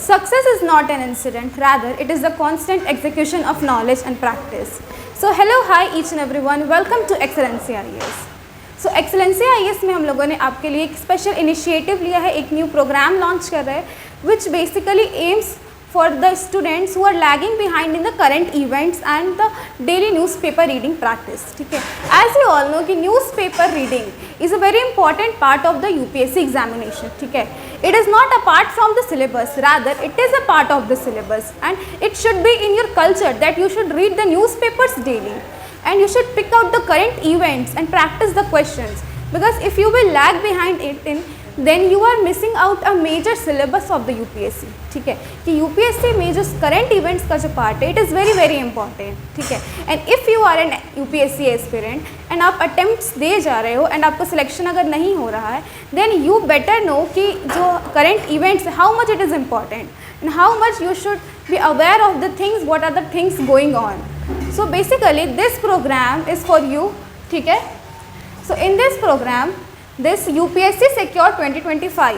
Success is not an incident, rather it is the constant execution of knowledge and practice. So hello, hi each and everyone, welcome to Excellency IAS. So Excellency IAS में हम लोगों ने आपके लिए एक special initiative लिया है, एक न्यू प्रोग्राम लॉन्च कर रहे हैं which basically aims for the students who are lagging behind in the current events and the daily newspaper reading practice. ठीक है, as you all know कि newspaper reading is a very important part of the UPSC examination. ठीक है, it is not apart from the syllabus, rather it is a part of the syllabus and it should be in your culture that you should read the newspapers daily and you should pick out the current events and practice the questions, because if you will lag behind it then you are missing out a major syllabus of the UPSC. ठीक है, कि UPSC में जो current events का जो part है it is very very important. ठीक है, and if you are an UPSC aspirant and आप attempts दे जा रहे हो and आपका selection अगर नहीं हो रहा है then you better know कि जो current events how much it is important and how much you should be aware of the things, what are the things going on. So basically this program is for you. ठीक है, so in this program, this UPSC Secure 2025.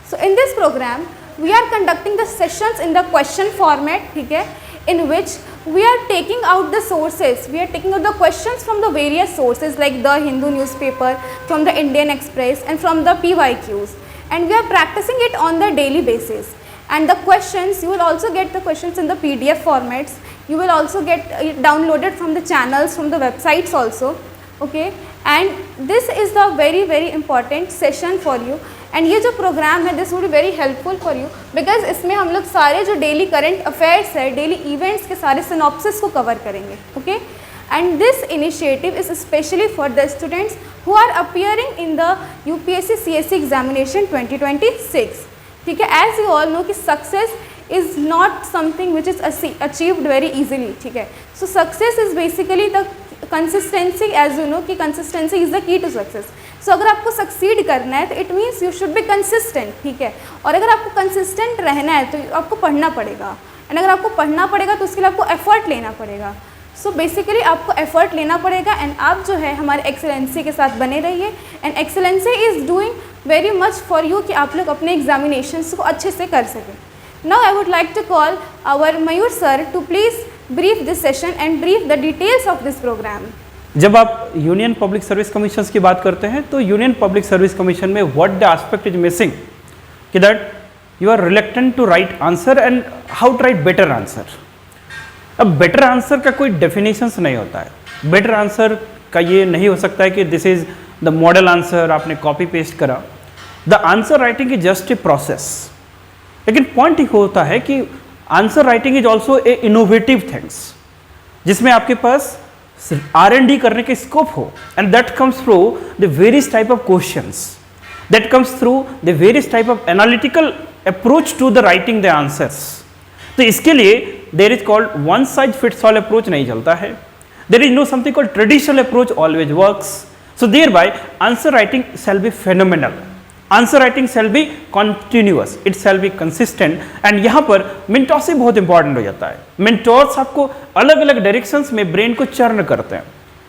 So in this program we are conducting the sessions in the question format, ठीक है, in which we are taking out the sources, we are taking out the questions from the various sources like the Hindu newspaper, from the Indian Express and from the PYQs, and we are practicing it on the daily basis. And the questions, you will also get the questions in the PDF formats, you will also get it downloaded from the channels, from the websites also. Okay, and this is the very very important session for you, and ये जो programme है this would be very helpful for you because इसमें हम लोग सारे जो daily current affairs है, daily events के सारे सिनॉप्सिस को कवर करेंगे. Okay, and this initiative is especially for the students who are appearing in the UPSC CSE examination 2026. ठीक है, as you all know कि success is not something which is achieved very easily. ठीक है, so success is basically the consistency, as you know कि consistency is the key to success. So अगर आपको succeed करना है तो it means you should be consistent. ठीक है, और अगर आपको कंसिस्टेंट रहना है तो आपको पढ़ना पड़ेगा, एंड अगर आपको पढ़ना पड़ेगा तो उसके लिए आपको एफर्ट लेना पड़ेगा. सो बेसिकली आपको एफर्ट लेना पड़ेगा एंड आप जो है हमारे एक्सेलेंसी के साथ बने रहिए. And excellency is doing very much for you कि आप लोग अपने एग्जामिनेशंस को अच्छे से कर सकें. Now I would like to call our Mayur sir to please brief this session and brief the details of this program. जब आप यूनियन पब्लिक सर्विस कमीशन की बात करते हैं तो यूनियन पब्लिक सर्विस कमीशन में what the aspect is missing कि that you are reluctant to write answer and how to write better answer. अब बेटर आंसर का कोई डेफिनेशंस नहीं होता है. बेटर आंसर का ये नहीं हो सकता है कि this is the model answer, आपने कॉपी पेस्ट करा. The answer writing is just a process. लेकिन पॉइंट ये होता है कि answer writing is also a innovative things जिसमें आपके पास R&D करने के स्कोप हो, and that comes through the various type of questions, that comes through the various type of analytical approach to the writing the answers. तो इसके लिए there is called one size fits all approach नहीं चलता है. There is no something called traditional approach always works. So thereby answer writing shall be phenomenal, answer writing shall be continuous, it shall be consistent. And यहाँ पर mentorship बहुत important हो जाता है. Mentors आपको अलग अलग डायरेक्शंस में ब्रेन को चर्न करते हैं.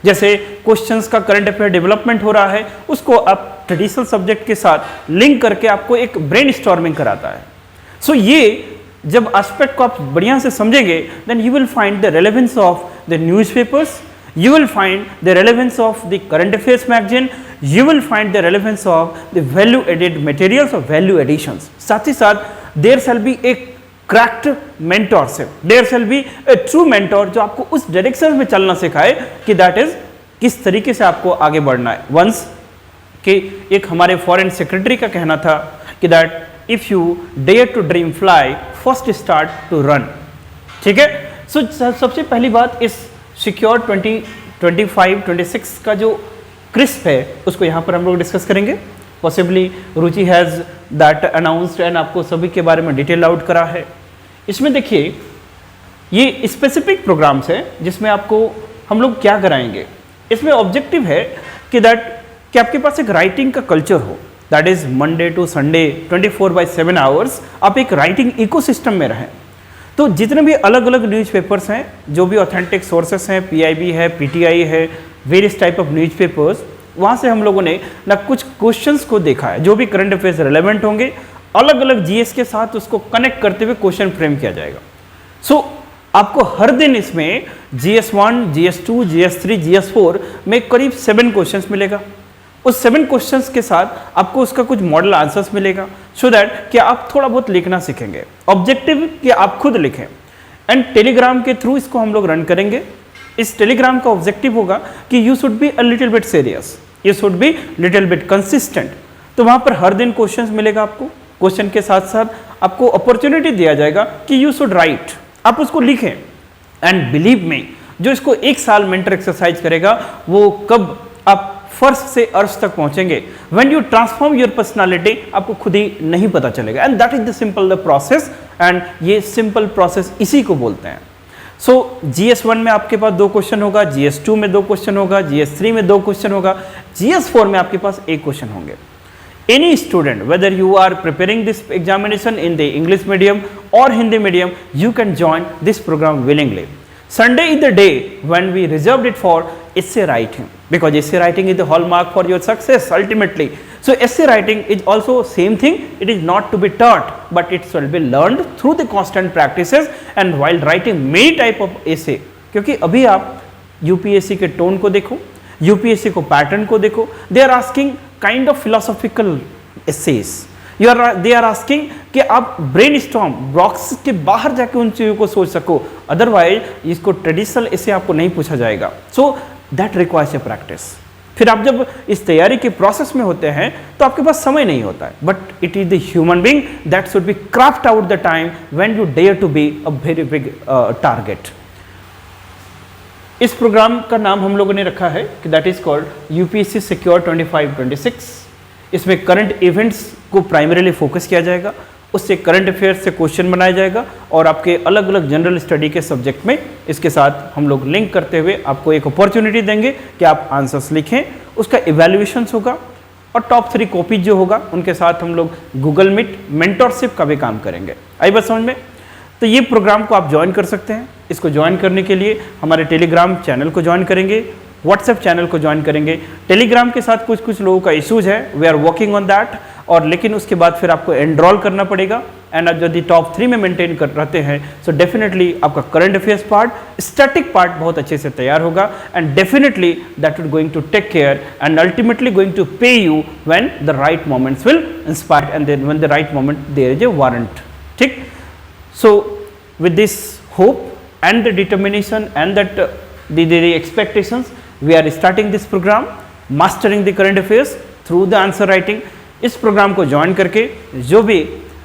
जैसे क्वेश्चंस का करंट अफेयर डेवलपमेंट हो रहा है, उसको आप ट्रेडिशनल सब्जेक्ट के साथ लिंक करके आपको एक ब्रेन स्टॉर्मिंग कराता है. सो ये जब एस्पेक्ट को आप बढ़िया से समझेंगे then you will find the relevance of the newspapers, you will find the relevance of the current affairs magazine, you will find the relevance of the value added materials or value additions. साथ ही साथ there shall be a cracked mentorship, there shall be a true mentor जो आपको उस direction में चलना सिखाए कि that is किस तरीके से आपको आगे बढ़ना है. वंस कि एक हमारे फॉरेन सेक्रेटरी का कहना था कि that if you dare to dream fly first start to run. ठीक है, सो सबसे पहली बात इस सिक्योर 2025-26 का जो क्रिस्प है उसको यहाँ पर हम लोग डिस्कस करेंगे. Possibly Ruchi has that announced and आपको सभी के बारे में डिटेल आउट करा है. इसमें देखिए ये स्पेसिफिक प्रोग्राम्स हैं जिसमें आपको हम लोग क्या कराएंगे. इसमें ऑब्जेक्टिव है कि कि आपके पास एक राइटिंग का कल्चर हो, that is Monday to Sunday 24/7 hours आप एक राइटिंग इकोसिस्टम में रहें. तो जितने भी अलग अलग न्यूज़पेपर्स हैं, जो भी ऑथेंटिक सोर्सेस हैं, PIB है, PTI है, वेरियस टाइप ऑफ न्यूज़पेपर्स, वहाँ से हम लोगों ने ना कुछ क्वेश्चंस को देखा है जो भी करंट अफेयर्स रिलेवेंट होंगे अलग अलग जीएस के साथ उसको कनेक्ट करते हुए क्वेश्चन फ्रेम किया जाएगा। सो आपको हर दिन इसमें GS1, GS2, GS3, GS4 में करीब 7 क्वेश्चंस मिलेगा। उस 7 क्वेश्चंस के साथ आपको उसका कुछ मॉडल आंसर्स मिलेगा, सो दैट कि आप थोड़ा बहुत लिखना सीखेंगे। ऑब्जेक्टिव कि आप खुद लिखें, एंड टेलीग्राम के थ्रू इसको हम लोग रन करेंगे। इस टेलीग्राम का ऑब्जेक्टिव होगा कि you should be a little bit serious, you should be little bit consistent. तो वहां पर हर दिन क्वेश्चंस मिलेगा आपको, क्वेश्चन के साथ साथ आपको अपॉर्चुनिटी दिया जाएगा कि यू शुड राइट, आप उसको लिखें। एंड बिलीव में जो इसको 1 साल मेंटर एक्सरसाइज करेगा वो कब आप फर्स्ट से अर्श तक पहुंचेंगे, when you transform your personality, आपको खुद ही नहीं पता चलेगा। And that is the simple the process, and ये सिंपल प्रोसेस इसी को बोलते हैं। सो GS1 में आपके पास 2 क्वेश्चन होगा, GS2 में 2 क्वेश्चन होगा, GS3 में 2 क्वेश्चन होगा, GS4 में आपके पास 1 क्वेश्चन होंगे। Any student, whether you are preparing this examination in the English medium or Hindi medium, you can join this program willingly. Sunday is the day when we reserved it for essay writing, because essay writing is the hallmark for your success ultimately. So essay writing is also same thing. It is not to be taught, but it shall be learned through the constant practices and while writing many type of essay. क्योंकि अभी आप UPSC के tone को देखो, UPSC को pattern को देखो, they are asking kind of philosophical essays. They are asking कि आप brainstorm बॉक्स के बाहर जाके उन चीज़ों को सोच सको, अदरवाइज इसको ट्रेडिशनल ऐसे आपको नहीं पूछा जाएगा। So that requires a practice. फिर आप जब इस तैयारी के प्रोसेस में होते हैं तो आपके पास समय नहीं होता है, but it is the human being that should be craft out the time when you dare to be a very big target. इस प्रोग्राम का नाम हम लोगों ने रखा है कि that is called UPSC secure 25-26। इसमें करंट इवेंट्स को प्राइमरीली फोकस किया जाएगा, उससे करंट अफेयर्स से क्वेश्चन बनाया जाएगा और आपके अलग अलग जनरल स्टडी के सब्जेक्ट में इसके साथ हम लोग लिंक करते हुए आपको एक अपॉर्चुनिटी देंगे कि आप आंसर्स लिखें। उसका इवैल्यूएशंस होगा और टॉप 3 कॉपीज जो होगा उनके साथ हम लोग गूगल मीट मेंटरशिप का भी काम करेंगे। आई बात समझ में? तो ये प्रोग्राम को आप ज्वाइन कर सकते हैं। इसको ज्वाइन करने के लिए हमारे टेलीग्राम चैनल को ज्वाइन करेंगे, व्हाट्सएप चैनल को ज्वाइन करेंगे। टेलीग्राम के साथ कुछ लोगों का इशूज़ है, we are working on that, और लेकिन उसके बाद फिर आपको एनरोल करना पड़ेगा। एंड आप यदि टॉप 3 में मेंटेन कर रहते हैं सो डेफिनेटली आपका current affairs part, static part बहुत अच्छे से तैयार होगा, and definitely that will going to take care and ultimately going to pay you when the right moments will inspire and then when the right moment there is a warrant. ठीक, so with this hope and the determination and that the expectations, we are starting this program mastering the current affairs through the answer writing। इस program को join करके जो भी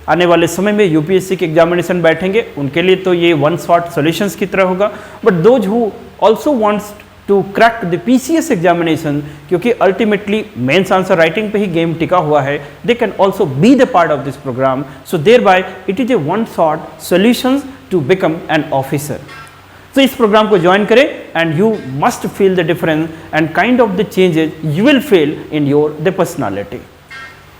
आने वाले समय में यूपीएससी के एग्जामिनेशन बैठेंगे उनके लिए तो ये वन शॉट सॉल्यूशंस की तरह होगा, but those who also wants to crack the PCS examination, क्योंकि अल्टीमेटली मेंस आंसर राइटिंग पे ही गेम टिका हुआ है, they can also be the part of this program. So thereby it is a one shot solutions to become an officer. तो इस program को join करें and you must feel the difference and kind of the changes you will feel in your the personality.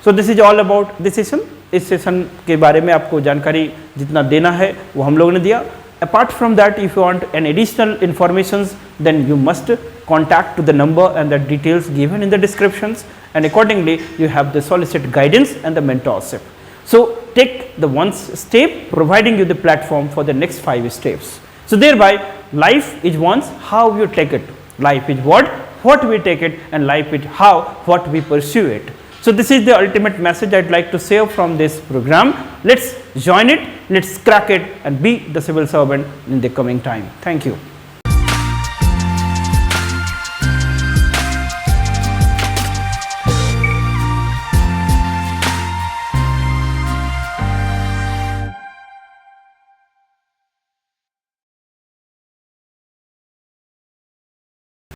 So this is all about this session. इस session के बारे में आपको जानकारी जितना देना है वो हम लोगों ने दिया। Apart from that, if you want an additional informations, then you must contact to the number and the details given in the descriptions, and accordingly you have the solicited guidance and the mentorship. So take the one step, providing you the platform for the next 5 steps. So thereby life is once how you take it, life is what we take it, and life is how what we pursue it. So this is the ultimate message I'd like to say from this program. Let's join it, let's crack it and be the civil servant in the coming time. Thank you.